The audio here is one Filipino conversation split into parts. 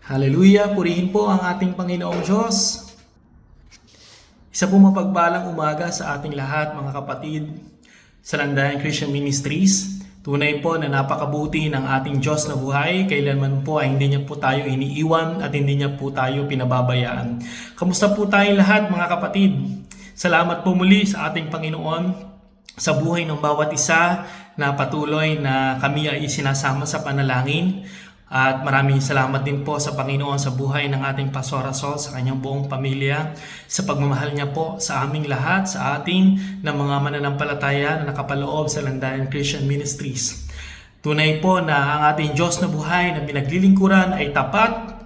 Hallelujah! Purihin po ang ating Panginoong Diyos. Isa po mapagpalang umaga sa ating lahat, mga kapatid, sa Landayan Christian Ministries. Tunay po na napakabuti ng ating Diyos na buhay. Kailanman po ay hindi niya po tayo iniiwan at hindi niya po tayo pinababayaan. Kamusta po tayong lahat, mga kapatid? Salamat po muli sa ating Panginoon sa buhay ng bawat isa na patuloy na kami ay sinasama sa panalangin. At maraming salamat din po sa Panginoon sa buhay ng ating Pastor Sol, sa kanyang buong pamilya, sa pagmamahal niya po sa aming lahat, sa ating na mga mananampalataya na nakapaloob sa Landayan Christian Ministries. Tunay po na ang ating Diyos na buhay na pinaglilingkuran ay tapat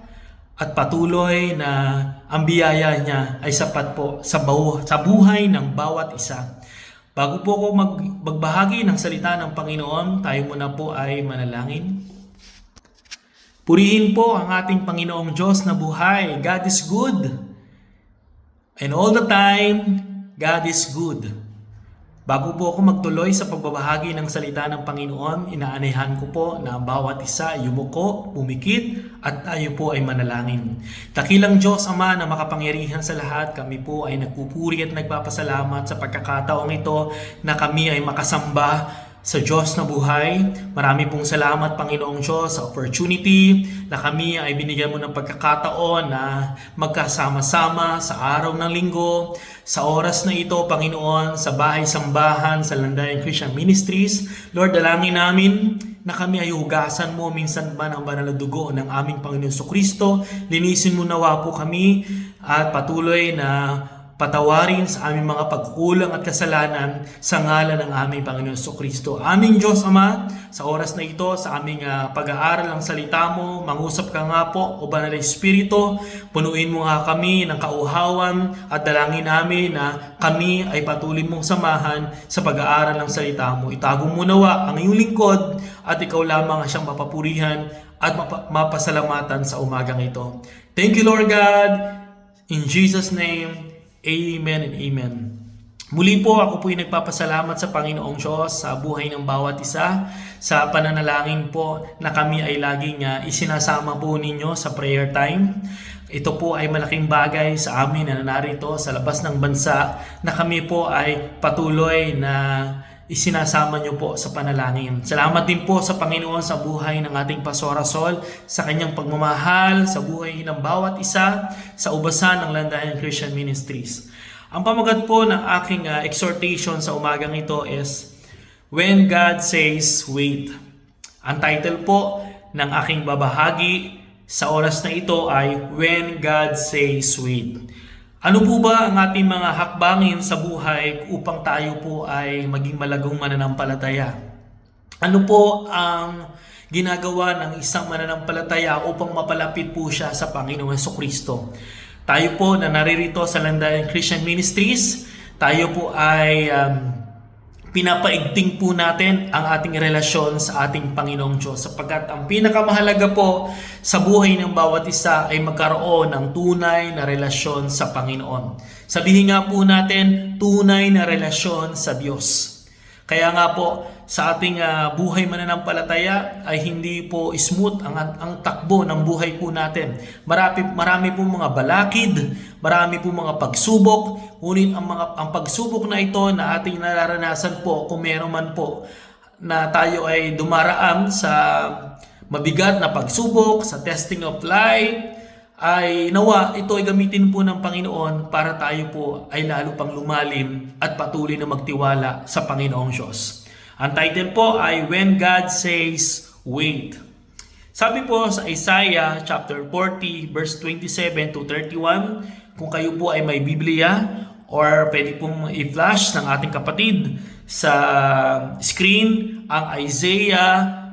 at patuloy na ang biyaya niya ay sapat po sa buhay ng bawat isa. Bago po ako magbahagi ng salita ng Panginoon, tayo muna po ay manalangin. Purihin po ang ating Panginoong Diyos na buhay. God is good. And all the time, God is good. Bago po ako magtuloy sa pagbabahagi ng salita ng Panginoon, inaanihan ko po na ang bawat isa ay yumuko, pumikit, at tayo po ay manalangin. Dakilang Diyos Ama na makapangyarihan sa lahat, kami po ay nagpupuri at nagpapasalamat sa pagkakataong ito na kami ay makasamba sa Diyos na buhay. Marami pong salamat, Panginoong Diyos, sa opportunity na kami ay binigyan mo ng pagkakataon na magkasama-sama sa araw ng linggo. Sa oras na ito, Panginoon, sa bahay-sambahan, sa Landayan Christian Ministries, Lord, dalangin namin na kami ay hugasan mo minsan ba ng banal na dugo ng aming Panginoon Kristo. Linisin mo nawa po kami at patuloy na patawarin sa aming mga pagkukulang at kasalanan sa ngalan ng aming Panginoon Kristo. Aming Diyos Ama, sa oras na ito, sa aming pag-aaral ng salita mo, mangusap ka nga po, o Banal na Espiritu, punuin mo nga kami ng kauhawan at dalangin namin na kami ay patuloy mong samahan sa pag-aaral ng salita mo. Itago mo nawa ang iyong lingkod at ikaw lamang ang siyang mapapurihan at mapasalamatan sa umagang ito. Thank you, Lord God. In Jesus' name, Amen and Amen. Muli po ako po ay nagpapasalamat sa Panginoong Diyos sa buhay ng bawat isa, sa pananalangin po na kami ay laging isinasama po ninyo sa prayer time. Ito po ay malaking bagay sa amin na narito sa labas ng bansa na kami po ay patuloy na isinasama nyo po sa panalangin. Salamat din po sa Panginoon sa buhay ng ating Pastor Sol, sa kanyang pagmamahal, sa buhay ng bawat isa, sa ubasan ng Landayan Christian Ministries. Ang pamagat po ng aking exhortation sa umagang ito is, When God Says Wait. Ang title po ng aking babahagi sa oras na ito ay, When God Says Wait. Ano po ba ang ating mga hakbangin sa buhay upang tayo po ay maging malagong mananampalataya? Ano po ang ginagawa ng isang mananampalataya upang mapalapit po siya sa Panginoong Kristo? Tayo po na naririto sa Landayan Christian Ministries, tayo po ay pinapaigting po natin ang ating relasyon sa ating Panginoong Diyos, sapagkat ang pinakamahalaga po sa buhay ng bawat isa ay magkaroon ng tunay na relasyon sa Panginoon. Sabihin nga po natin, tunay na relasyon sa Diyos. Kaya nga po, sa ating buhay mananampalataya ay hindi po smooth ang takbo ng buhay po natin. Marami po mga balakid, marami po mga pagsubok, ngunit ang pagsubok na ito na ating nararanasan po, kung meron man po na tayo ay dumaraan sa mabigat na pagsubok, sa testing of life, ay nawa ito ay gamitin po ng Panginoon para tayo po ay lalo pang lumalim at patuloy na magtiwala sa Panginoong Diyos. Ang title po ay When God Says Wait. Sabi po sa Isaiah chapter 40 verse 27 to 31, kung kayo po ay may Biblia or pwede pong i-flash ng ating kapatid sa screen ang Isaiah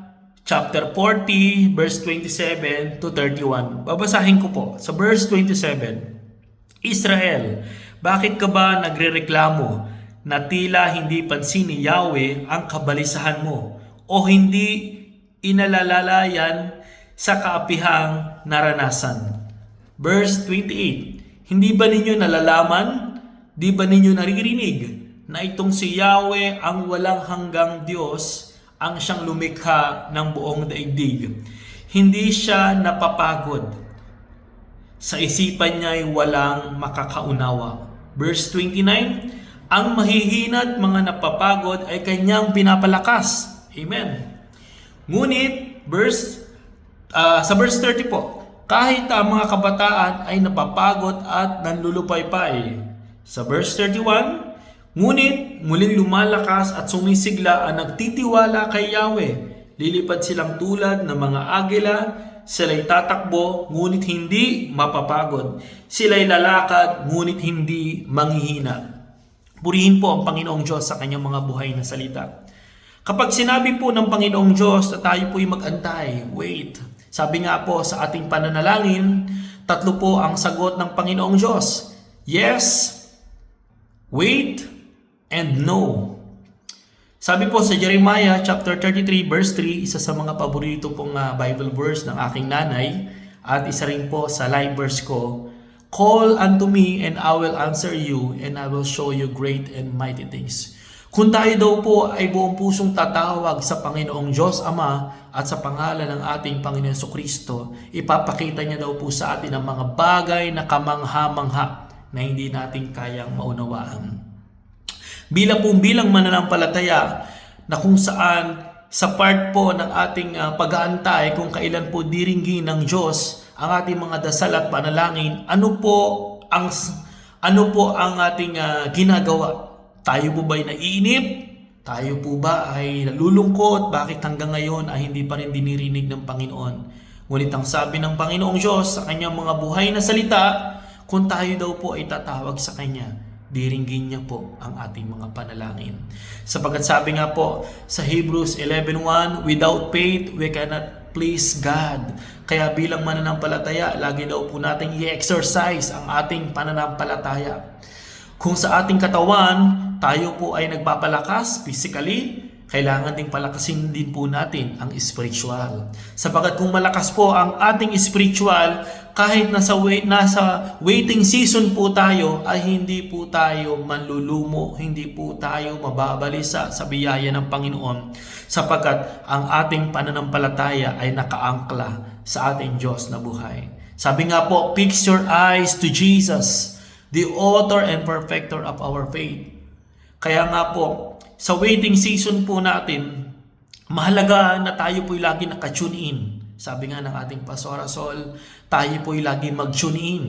chapter 40, verse 27 to 31. Babasahin ko po. Sa verse 27, Israel, bakit ka ba nagrereklamo na tila hindi pansin ni Yahweh ang kabalisahan mo o hindi inalalalayan sa kaapihang naranasan? Verse 28, hindi ba ninyo nalalaman? Di ba ninyo naririnig na itong si Yahweh ang walang hanggang Diyos, ang siyang lumikha ng buong daigdig? Hindi siya napapagod sa isipan niya ay walang makakaunawa. Verse 29, ang mahihina't mga napapagod ay kanyang pinapalakas. Amen. Ngunit, sa verse 30 po, kahit ang mga kabataan ay napapagod at nanlulupaypay. Sa verse 31, ngunit muling lumalakas at sumisigla ang nagtitiwala kay Yahweh. Lilipad silang tulad ng mga agila, sila'y tatakbo, ngunit hindi mapapagod. Sila'y lalakad, ngunit hindi manghihina. Purihin po ang Panginoong Diyos sa kanyang mga buhay na salita. Kapag sinabi po ng Panginoong Diyos na tayo po'y mag-antay, wait. Sabi nga po sa ating pananalangin, 3 po ang sagot ng Panginoong Diyos. Yes, wait, and no. Sabi po sa Jeremiah chapter 33 verse 3, isa sa mga paborito pong Bible verse ng aking nanay at isa rin po sa live verse ko, call unto me and I will answer you and I will show you great and mighty things. Kung tayo daw po ay buong pusong tatawag sa Panginoong Diyos Ama at sa pangalan ng ating Panginoon Jesucristo, ipapakita niya daw po sa atin ang mga bagay na kamangha-mangha na hindi natin kayang maunawaan. Bilang mananampalataya na kung saan sa part po ng ating pag-aantay kung kailan po diringgin ng Diyos ang ating mga dasal at panalangin, ano po ang ating ginagawa? Tayo po ba'y naiinip? Tayo po ba ay nalulungkot? Bakit hanggang ngayon ay hindi pa rin dinirinig ng Panginoon? Ngunit ang sabi ng Panginoong Diyos sa kanyang mga buhay na salita, kung tayo daw po ay tatawag sa Kanya, diringgin niya po ang ating mga panalangin. Sapagkat sabi nga po sa Hebrews 11:1, without faith, we cannot please God. Kaya bilang mananampalataya, lagi daw po natin i-exercise ang ating pananampalataya. Kung sa ating katawan, tayo po ay nagpapalakas physically, kailangan ding palakasin din po natin ang spiritual. Sapagkat kung malakas po ang ating spiritual, kahit nasa waiting season po tayo, ay hindi po tayo manlulumo, hindi po tayo mababalisa sa biyaya ng Panginoon. Sapagkat ang ating pananampalataya ay nakaangkla sa ating Diyos na buhay. Sabi nga po, fix your eyes to Jesus, the author and perfecter of our faith. Kaya nga po, sa waiting season po natin, mahalaga na tayo po'y lagi naka-tune in. Sabi nga ng ating Pastor Sol, tayo po'y lagi mag-tune in.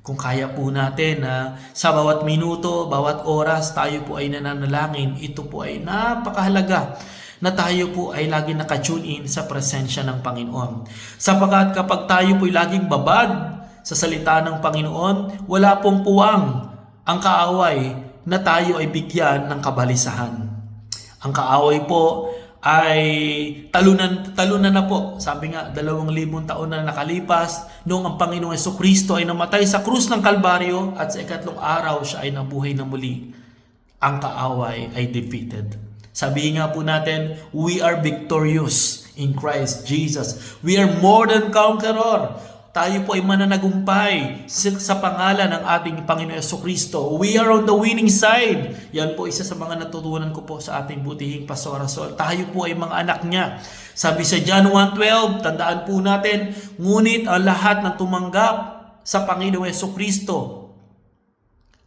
Kung kaya po natin na sa bawat minuto, bawat oras, tayo po ay nananalangin, ito po ay napakahalaga na tayo po ay lagi naka-tune in sa presensya ng Panginoon. Sapagkat kapag tayo po'y laging babad sa salita ng Panginoon, wala pong puwang ang kaaway na tayo ay bigyan ng kabalisahan. Ang kaaway po ay talunan na po. Sabi nga, 2,000 taon na nakalipas noong ang Panginoong Jesucristo ay namatay sa krus ng Kalbaryo at sa ikatlong araw siya ay nabuhay na muli. Ang kaaway ay defeated. Sabihin nga po natin, we are victorious in Christ Jesus. We are more than conqueror. Tayo po ay mananagumpay sa pangalan ng ating Panginoon Jesucristo. We are on the winning side. Yan po isa sa mga natutunan ko po sa ating butihing Pastor Sol. Tayo po ay mga anak niya. Sabi sa John 1:12, tandaan po natin, ngunit ang lahat ng tumanggap sa Panginoon Jesucristo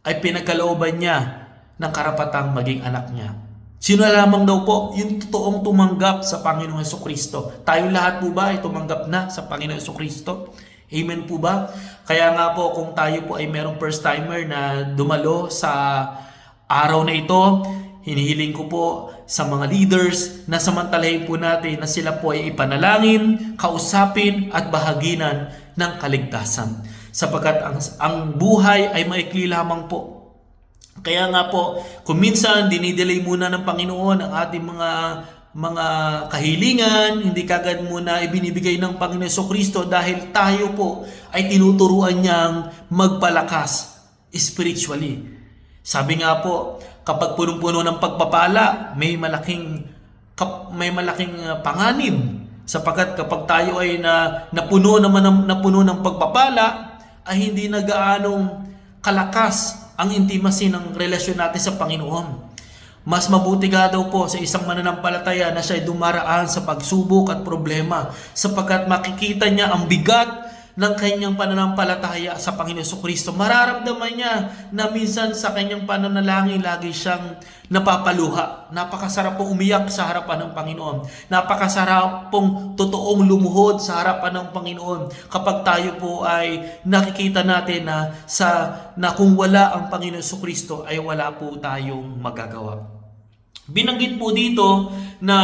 ay pinagkalooban niya ng karapatang maging anak niya. Sino lamang daw po yung totoong tumanggap sa Panginoong Jesucristo? Tayo lahat po ba ay tumanggap na sa Panginoong Jesucristo? Amen po ba? Kaya nga po kung tayo po ay merong first timer na dumalo sa araw na ito, hinihiling ko po sa mga leaders na samantalahin po natin na sila po ay ipanalangin, kausapin at bahaginan ng kaligtasan. Sapagkat ang buhay ay maikli lamang po. Kaya nga po, kung minsan dinidelay muna ng Panginoon ang ating mga kahilingan, hindi kagad muna ibinibigay ng Panginoon Jesucristo dahil tayo po ay tinuturuan niyang magpalakas spiritually. Sabi nga po, kapag punong-puno ng pagpapala, may malaking panganib. Sapagkat kapag tayo ay napuno ng pagpapala, ay hindi na gaanong kalakas ang intimacy ng relasyon natin sa Panginoon. Mas mabuti nga daw po sa isang mananampalataya na siya ay dumaraan sa pagsubok at problema sapagkat makikita niya ang bigat ng kanyang pananampalataya sa Panginoon Kristo, mararamdaman niya na minsan sa kanyang pananalangin lagi siyang napapaluha. Napakasarap pong umiyak sa harapan ng Panginoon. Napakasarap pong totoong lumuhod sa harapan ng Panginoon kapag tayo po ay nakikita natin na kung wala ang Panginoon Kristo ay wala po tayong magagawa. Binanggit po dito na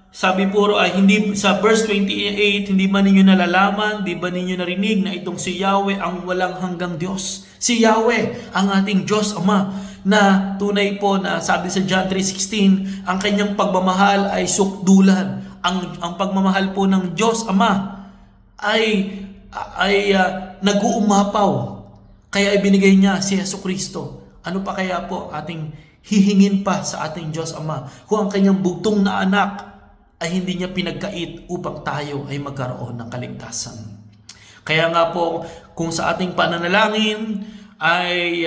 sabi po ay hindi sa verse 28, hindi ba ninyo nalalaman, di ba ninyo narinig na itong si Yahweh ang walang hanggang Diyos? Si Yahweh ang ating Diyos Ama na tunay po na sabi sa John 3:16, ang kanyang pagmamahal ay sukdulan. Ang pagmamahal po ng Diyos Ama ay nag-uumapaw. Kaya ibinigay niya si Jesucristo. Ano pa kaya po ating hihingin pa sa ating Diyos Ama kung ang kanyang bugtong na anak ay hindi niya pinagkait upang tayo ay magkaroon ng kaligtasan. Kaya nga po, kung sa ating pananalangin ay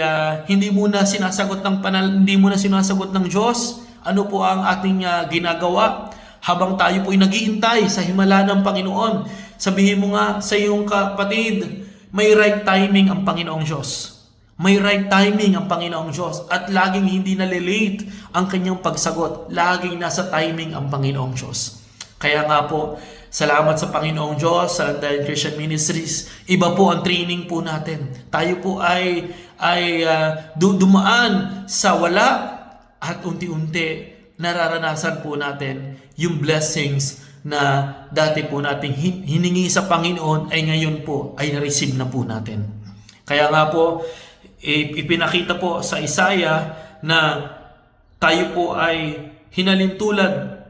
hindi muna sinasagot ng Diyos, ano po ang ating ginagawa habang tayo po ay naghihintay sa himala ng Panginoon? Sabihin mo nga sa iyong kapatid, may right timing ang Panginoong Diyos. May right timing ang Panginoong Diyos at laging hindi nalilate ang kanyang pagsagot. Laging nasa timing ang Panginoong Diyos. Kaya nga po, salamat sa Panginoong Diyos, sa Landayan Christian Ministries. Iba po ang training po natin. Tayo po ay dumaan sa wala at unti-unti nararanasan po natin yung blessings na dati po nating hiningi sa Panginoon ay ngayon po ay na-receive na po natin. Kaya nga po, ipinakita po sa Isaiah na tayo po ay hinalintulad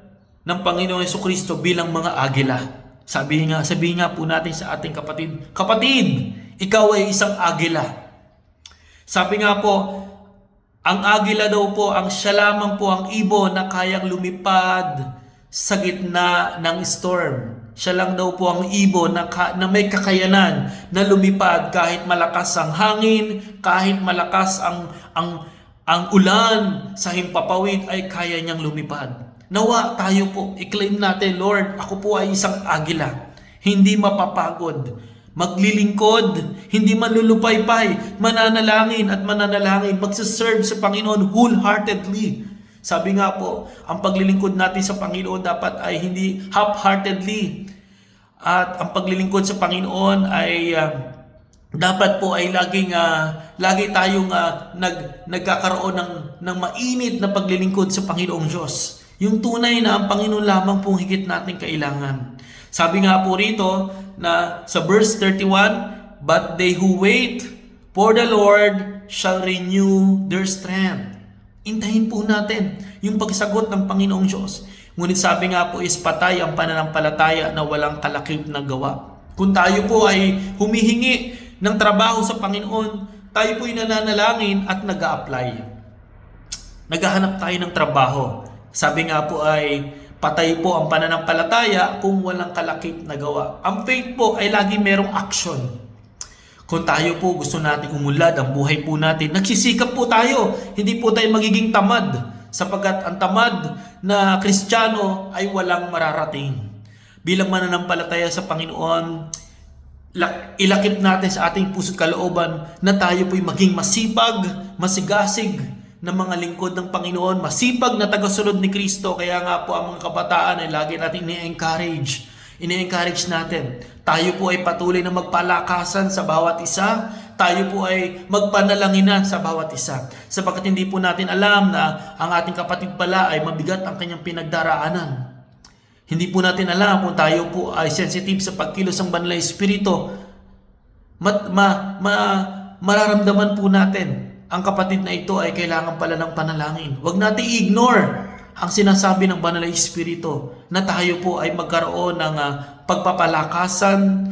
ng Panginoong Jesucristo bilang mga agila. Sabi nga po natin sa ating kapatid, ikaw ay isang agila. Sabi nga po, ang agila daw po, siya lamang po ang ibon na kayang lumipad sa gitna ng storm. Siya lang daw po ang ibon na may kakayanan na lumipad kahit malakas ang hangin, kahit malakas ang ulan sa himpapawid ay kaya niyang lumipad. Nawa tayo po, i-claim natin, Lord, ako po ay isang agila. Hindi mapapagod, maglilingkod, hindi manlulupaypay, mananalangin, magsaserve sa Panginoon wholeheartedly. Sabi nga po, ang paglilingkod natin sa Panginoon dapat ay hindi half-heartedly. At ang paglilingkod sa Panginoon ay dapat po ay lagi tayong nagkakaroon ng mainit na paglilingkod sa Panginoong Diyos. Yung tunay na ang Panginoon lamang pong higit natin kailangan. Sabi nga po rito na sa verse 31, but they who wait for the Lord shall renew their strength. Intahin po natin yung pagsagot ng Panginoong Diyos. Ngunit sabi nga po is patay ang pananampalataya na walang kalakip na gawa. Kung tayo po ay humihingi ng trabaho sa Panginoon, tayo po ay nananalangin at nag-a-apply. Naghahanap tayo ng trabaho. Sabi nga po ay patay po ang pananampalataya kung walang kalakip na gawa. Ang faith po ay lagi merong action. Kung tayo po gusto natin umunlad ang buhay po natin, nagsisikap po tayo. Hindi po tayo magiging tamad sapagkat ang tamad na Kristiyano ay walang mararating. Bilang mananampalataya sa Panginoon, ilakip natin sa ating puso't kalooban na tayo po'y maging masipag, masigasig na mga lingkod ng Panginoon, masipag na tagasunod ni Kristo. Kaya nga po ang mga kabataan ay lagi natin ini-encourage natin. Tayo po ay patuloy na magpalakasan sa bawat isa. Tayo po ay magpanalanginan sa bawat isa. Sapagkat hindi po natin alam na ang ating kapatid pala ay mabigat ang kanyang pinagdaraanan. Hindi po natin alam kung tayo po ay sensitive sa pagkilos ng Banal na Espiritu. Mararamdaman po natin ang kapatid na ito ay kailangan pala ng panalangin. Huwag natin i-ignore ang sinasabi ng Banal na Espiritu na tayo po ay magkaroon ng pagpapalakasan,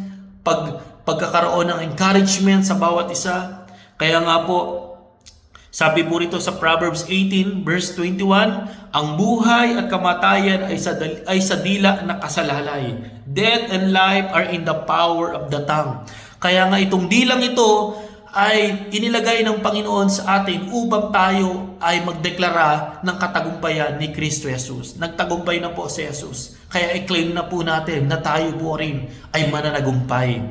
pagkakaroon ng encouragement sa bawat isa. Kaya nga po, sabi po rito sa Proverbs 18 verse 21, ang buhay at kamatayan ay sa dila na kasalalay. Death and life are in the power of the tongue. Kaya nga itong dilang ito ay inilagay ng Panginoon sa atin upang tayo ay magdeklara ng katagumpayan ni Kristo Jesus. Nagtagumpay na po si Jesus. Kaya i-claim na po natin na tayo po rin ay mananagumpay.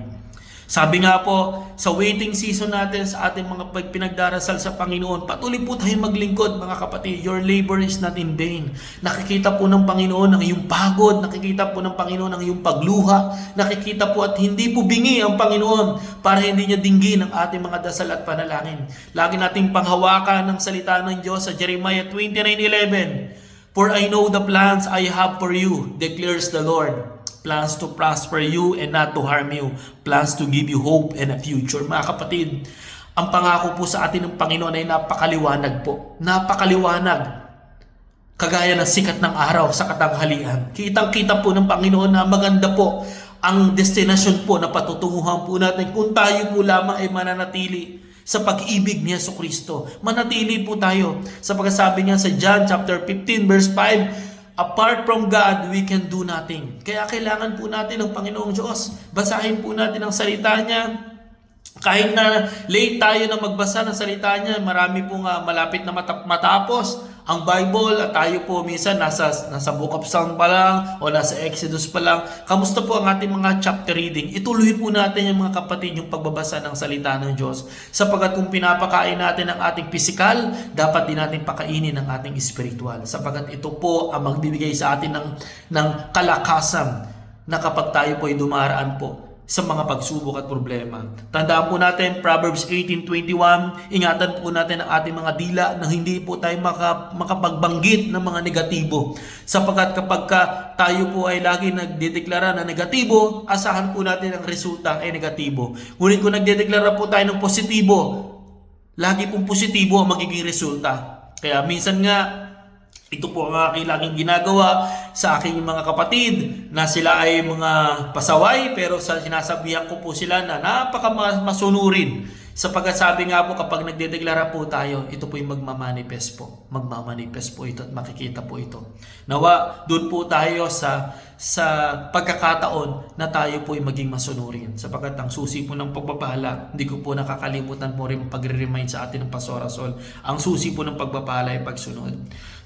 Sabi nga po, sa waiting season natin, sa ating mga pinagdarasal sa Panginoon, patuloy po tayong maglingkod mga kapatid. Your labor is not in vain. Nakikita po ng Panginoon ang iyong pagod, nakikita po ng Panginoon ang iyong pagluha, nakikita po at hindi po bingi ang Panginoon para hindi niya dinggin ang ating mga dasal at panalangin. Lagi nating panghawakan ng salita ng Diyos sa Jeremiah 29:11. For I know the plans I have for you, declares the Lord. Plans to prosper you and not to harm you. Plans to give you hope and a future. Mga kapatid, ang pangako po sa atin ng Panginoon ay napakaliwanag po. Napakaliwanag. Kagaya ng sikat ng araw sa katanghalian. Kitang-kita po ng Panginoon na maganda po ang destinasyon po na patutunguhan po natin kung tayo po lamang ay mananatili sa pag-ibig ni Jesucristo. Manatili po tayo. Sapagkat sabi niya sa John chapter 15 verse 5, apart from God, we can do nothing. Kaya kailangan po natin ng Panginoong Diyos. Basahin po natin ang salita niya. Kahit na late tayo na magbasa ng salita niya, marami pong malapit na matapos ang Bible at tayo po minsan nasa Book of Psalms pa lang o nasa Exodus pa lang. Kamusta po ang ating mga chapter reading? Ituloy po natin yung mga kapatid yung pagbabasa ng salita ng Diyos. Sapagkat kung pinapakain natin ang ating physical, dapat din natin pakainin ang ating spiritual. Sapagkat ito po ang magbibigay sa atin ng kalakasan na kapag tayo po ay dumaraan po sa mga pagsubok at problema. Tandaan po natin, Proverbs 18:21, ingatan po natin ang ating mga dila na hindi po tayo makapagbanggit ng mga negatibo. Sapagkat kapag tayo po ay lagi nagdedeklara na negatibo, asahan po natin ang resulta ay negatibo. Ngunit kung nagdedeklara po tayo ng positibo, lagi pong positibo ang magiging resulta. Kaya minsan nga, ito po ang aking laging ginagawa sa aking mga kapatid na sila ay mga pasaway pero sinasabihan ko po sila na napaka-masunurin. Sapagkat sabi nga po kapag nagdedeklara po tayo, ito po yung magmamanifest po. Magmamanifest po ito at makikita po ito. Nawa, doon po tayo sa pagkakataon na tayo po ay maging masunurin. Sapagkat ang susi po ng pagpapala, hindi ko po nakakalimutan po rin pagre-remind sa atin ng Pastor Rasol. Ang susi po ng pagpapala ay pagsunod.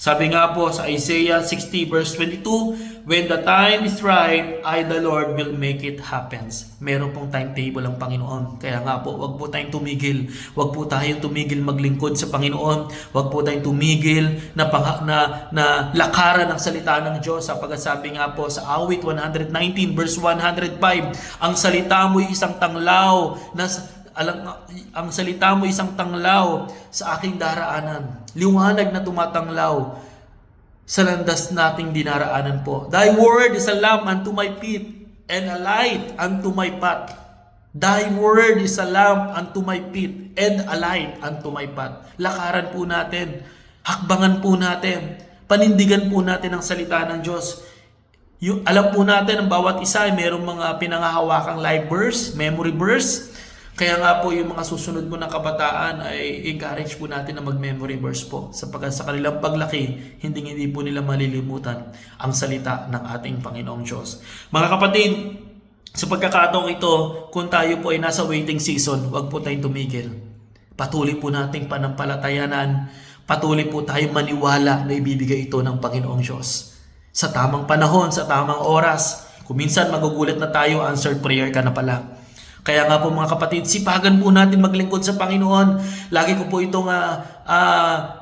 Sabi nga po sa Isaiah 60 verse 22, when the time is right, I the Lord will make it happen. Meron pong timetable ang Panginoon. Kaya nga po, wag po tayong tumigil. Wag po tayong tumigil maglingkod sa Panginoon. Wag po tayong tumigil na lakaran ng salita ng Diyos. Sapagkat sabi nga po sa Awit 119 verse 105, ang salita mo ay isang tanglaw ang salita mo isang tanglaw sa aking daraanan. Liwanag na tumatanglaw sa landas nating dinaraanan po. Thy word is a lamp unto my feet and a light unto my path. Thy word is a lamp unto my feet and a light unto my path. Lakaran po natin, hakbangan po natin, panindigan po natin ang salita ng Diyos. Alam po natin ang bawat isa ay mayroong mga pinangahawakang life verse, memory verse. Kaya nga po yung mga susunod po na kabataan ay encourage po natin na mag-memory verse po. Sapagkat sa kanilang paglaki, hindi po nila malilimutan ang salita ng ating Panginoong Diyos. Mga kapatid, sa pagkakataong ito, kung tayo po ay nasa waiting season, huwag po tayong tumigil. Patuloy po nating panampalatayanan, patuloy po tayong maniwala na ibibigay ito ng Panginoong Diyos. Sa tamang panahon, sa tamang oras, kung minsan magugulat na tayo, answered prayer ka na pala. Kaya nga po mga kapatid, sipagan po natin maglingkod sa Panginoon. Lagi ko po itong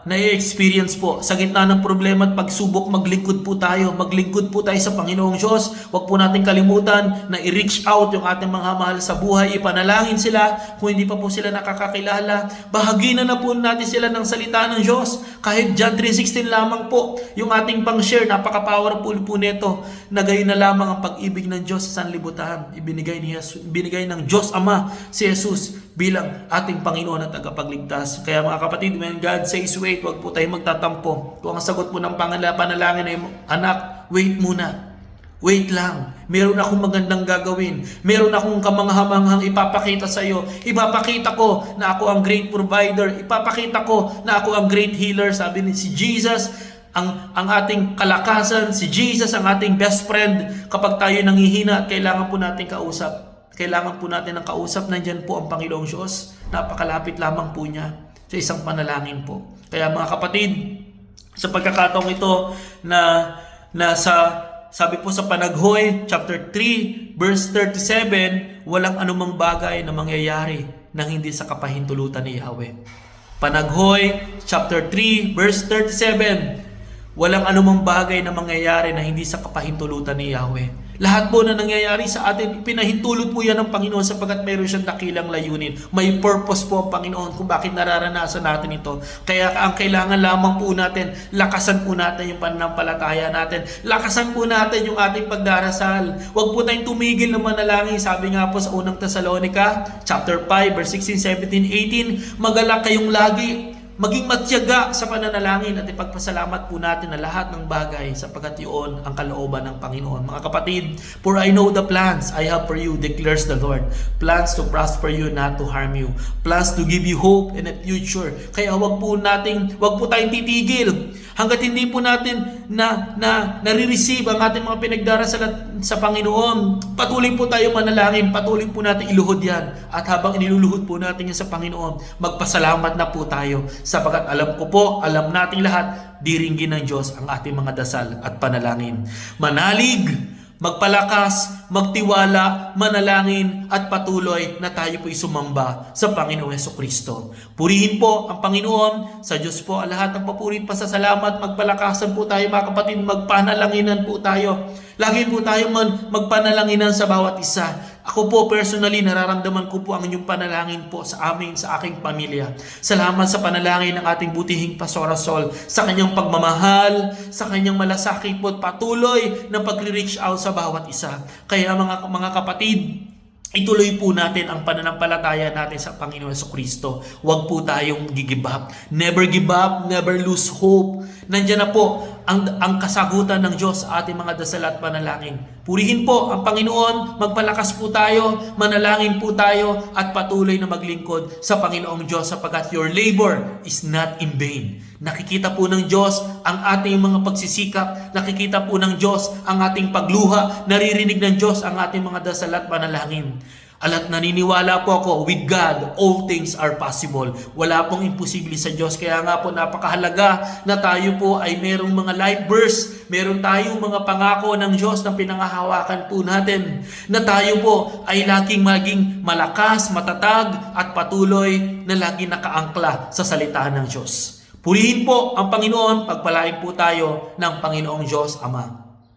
na-experience po. Sa gitna ng problema at pagsubok, maglingkod po tayo. Maglingkod po tayo sa Panginoong Diyos. Huwag po natin kalimutan na i-reach out yung ating mga mahal sa buhay. Ipanalangin sila kung hindi pa po sila nakakakilala. Bahaginan na po natin sila ng salita ng Diyos. Kahit John 3:16 lamang po yung ating pang-share. Napaka-powerful po nito. Na gayon na lamang ang pag-ibig ng Diyos sa sanlibutan. Ibinigay ng Diyos Ama si Jesus bilang ating Panginoon at tagapagligtas. Kaya mga kapatid, when God says wait, huwag po tayong magtatampo. Kung ang sagot po ng panalangin ay, anak, wait muna. Wait lang. Meron akong magandang gagawin. Meron akong kamanghamanghang ipapakita sa iyo. Ipapakita ko na ako ang great provider. Ipapakita ko na ako ang great healer. Sabi ni si Jesus, ang ating kalakasan, si Jesus ang ating best friend kapag tayo nanghihina at kailangan po natin kausap. Kailangan po natin ng kausap, nandyan po ang Panginoong Diyos. Napakalapit lamang po niya sa isang panalangin po. Kaya mga kapatid, sa pagkakataong ito na sabi po sa Panaghoy, chapter 3, verse 37, walang anumang bagay na mangyayari nang hindi sa kapahintulutan ni Yahweh. Panaghoy, chapter 3, verse 37, walang anumang bagay na mangyayari na hindi sa kapahintulutan ni Yahweh. Lahat po na nangyayari sa atin, pinahintulot po yan ng Panginoon sapagkat mayroon siyang dakilang layunin. May purpose po ang Panginoon kung bakit nararanasan natin ito. Kaya ang kailangan lamang po natin, lakasan po natin yung pananampalataya natin. Lakasan po natin yung ating pagdarasal. Huwag po tayong tumigil na manalangin. Sabi nga po sa unang Thessalonica, chapter 5, verse 16, 17, 18, magalak kayong lagi. Maging matyaga sa pananalangin at ipagpasalamat po natin na lahat ng bagay sapagkat yun ang kalooban ng Panginoon. Mga kapatid, for I know the plans I have for you, declares the Lord. Plans to prosper you, not to harm you. Plans to give you hope and a future. Kaya wag po tayong titigil hanggat hindi po natin nare-receive ang ating mga pinagdarasal sa Panginoon. Patuloy po tayo manalangin, patuloy po natin iluhod yan. At habang iniluluhod po natin yan sa Panginoon, magpasalamat na po tayo sapagkat alam nating lahat, diringgin ng Diyos ang ating mga dasal at panalangin. Manalig, magpalakas, magtiwala, manalangin at patuloy na tayo po'y sumamba sa Panginoong Hesukristo. Purihin po ang Panginoon, sa Diyos po ang lahat ng papuri at pasasalamat. Magpalakasan po tayo mga kapatid, magpanalanginan po tayo. Lagi po tayo magpanalanginan sa bawat isa. Ako po personally, nararamdaman ko po ang inyong panalangin po sa aking pamilya. Salamat sa panalangin ng ating butihing Pastor Sol, sa kanyang pagmamahal, sa kanyang malasakit po at patuloy na pag-reach out sa bawat isa. Kaya mga kapatid, ituloy po natin ang pananampalataya natin sa Panginoon Jesucristo. Huwag po tayong give up. Never give up, never lose hope. Nandiyan na po ang kasagutan ng Diyos sa ating mga dasal at panalangin. Purihin po ang Panginoon, magpalakas po tayo, manalangin po tayo at patuloy na maglingkod sa Panginoong Diyos sapagkat your labor is not in vain. Nakikita po ng Diyos ang ating mga pagsisikap, nakikita po ng Diyos ang ating pagluha, naririnig ng Diyos ang ating mga dasal at panalangin. At naniniwala po ako, with God, all things are possible. Wala pong imposible sa Diyos. Kaya nga po napakahalaga na tayo po ay merong mga life verse, meron tayong mga pangako ng Diyos na pinangahawakan po natin. Na tayo po ay laging maging malakas, matatag at patuloy na laging nakaangkla sa salita ng Diyos. Purihin po ang Panginoon, pagpalain po tayo ng Panginoong Diyos Ama.